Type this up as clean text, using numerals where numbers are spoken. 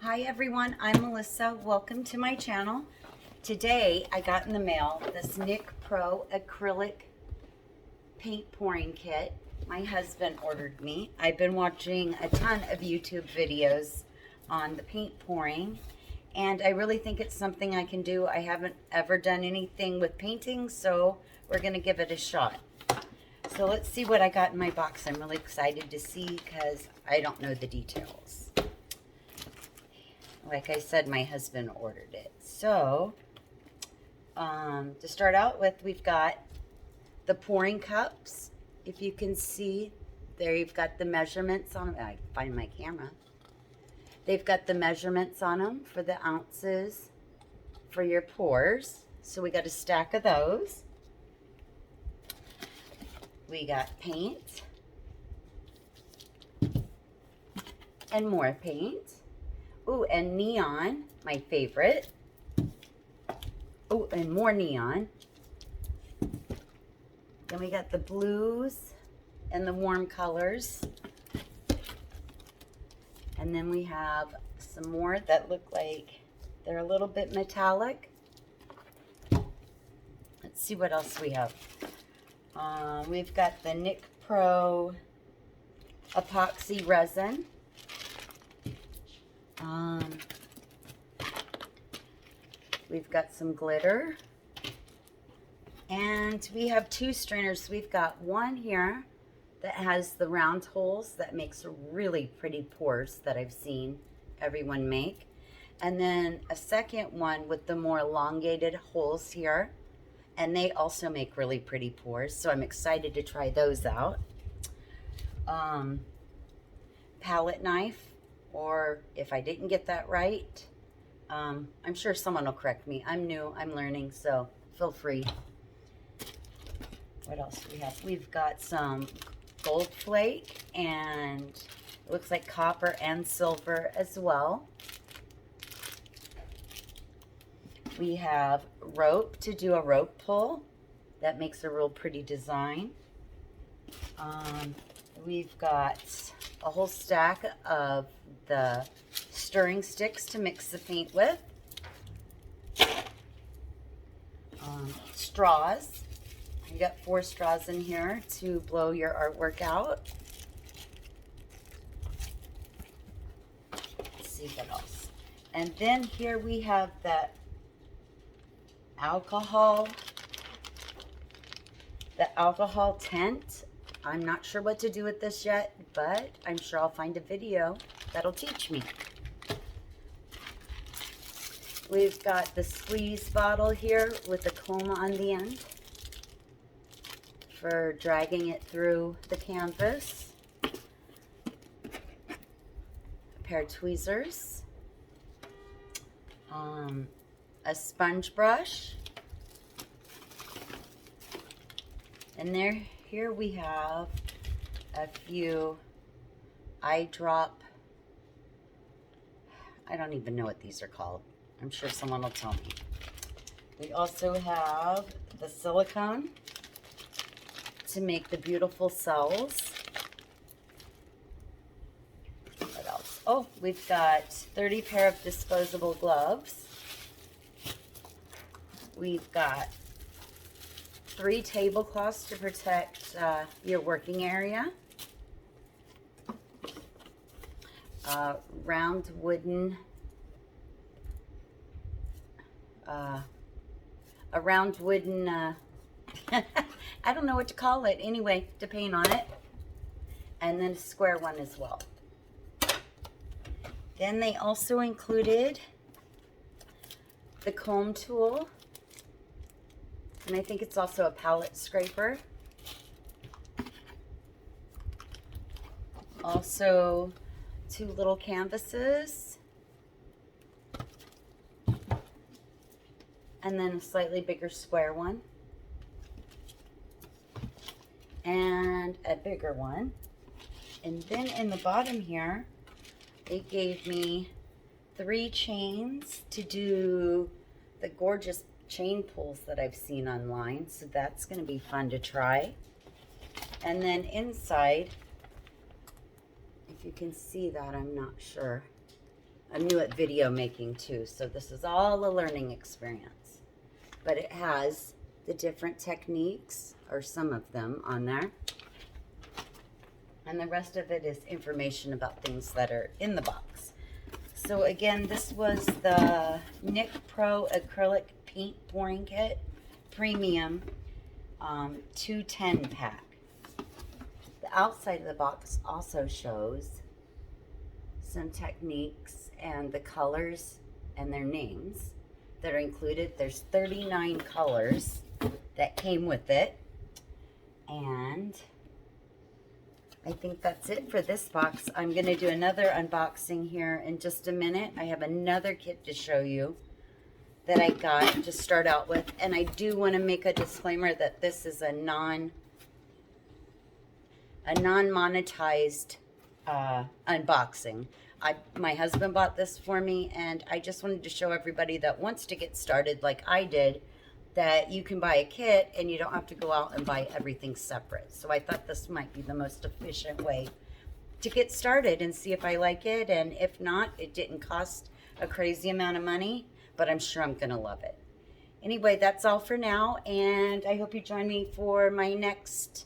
Hi everyone, I'm Melissa. Welcome to my channel. Today I got in the mail this Nik Pro acrylic paint pouring kit. My husband ordered me. I've been watching a ton of YouTube videos on the paint pouring, and I really think it's something I can do. I haven't ever done anything with painting, so we're gonna give it a shot. So let's see what I got in my box. I'm really excited to see because I don't know the details. Like I said, my husband ordered it. So, to start out with, we've got the pouring cups. If you can see, there you've got the measurements on them. I find my camera. They've got the measurements on them for the ounces for your pours. So we got a stack of those. We got paint and more paint. Ooh, and neon, my favorite. Oh, and more neon. Then we got the blues and the warm colors. And then we have some more that look like they're a little bit metallic. Let's see what else we have. We've got the Nik Pro epoxy resin. We've got some glitter. And we have two strainers. We've got one here that has the round holes that makes really pretty pours that I've seen everyone make. And then a second one with the more elongated holes here. And they also make really pretty pours. So I'm excited to try those out. Palette knife, or if I didn't get that right, I'm sure someone will correct me. I'm new, I'm learning, so feel free. What else do we have? We've got some gold flake, and it looks like copper and silver as well. We have rope to do a rope pull. That makes a real pretty design. We've got a whole stack of the stirring sticks to mix the paint with. Straws. You got 4 straws in here to blow your artwork out. Let's see what else. And then here we have that alcohol tent. I'm not sure what to do with this yet, but I'm sure I'll find a video that'll teach me. We've got the squeeze bottle here with the comb on the end for dragging it through the canvas. A pair of tweezers. A sponge brush. And here we have a few eye drop. I don't even know what these are called. I'm sure someone will tell me. We also have the silicone to make the beautiful cells. What else? Oh, we've got 30 pair of disposable gloves. We've got 3 tablecloths to protect your working area. Round wooden, I don't know what to call it. Anyway, to paint on it. And then a square one as well. Then they also included the comb tool. And I think it's also a palette scraper. Also, 2 little canvases. And then a slightly bigger square one. And a bigger one. And then in the bottom here, they gave me 3 chains to do the gorgeous chain pulls that I've seen online. So that's going to be fun to try. And then inside, if you can see that, I'm not sure. I'm new at video making too, so this is all a learning experience. But it has the different techniques, or some of them, on there. And the rest of it is information about things that are in the box. So again, this was the Nik Pro Acrylic Paint Pouring Kit Premium 210 pack. The outside of the box also shows some techniques and the colors and their names that are included. There's 39 colors that came with it. And I think that's it for this box. I'm going to do another unboxing here in just a minute. I have another kit to show you that I got to start out with. And I do want to make a disclaimer that this is a non-monetized unboxing. My husband bought this for me, and I just wanted to show everybody that wants to get started like I did, that you can buy a kit and you don't have to go out and buy everything separate. So I thought this might be the most efficient way to get started and see if I like it. And if not, it didn't cost a crazy amount of money, but I'm sure I'm gonna love it. Anyway, that's all for now, and I hope you join me for my next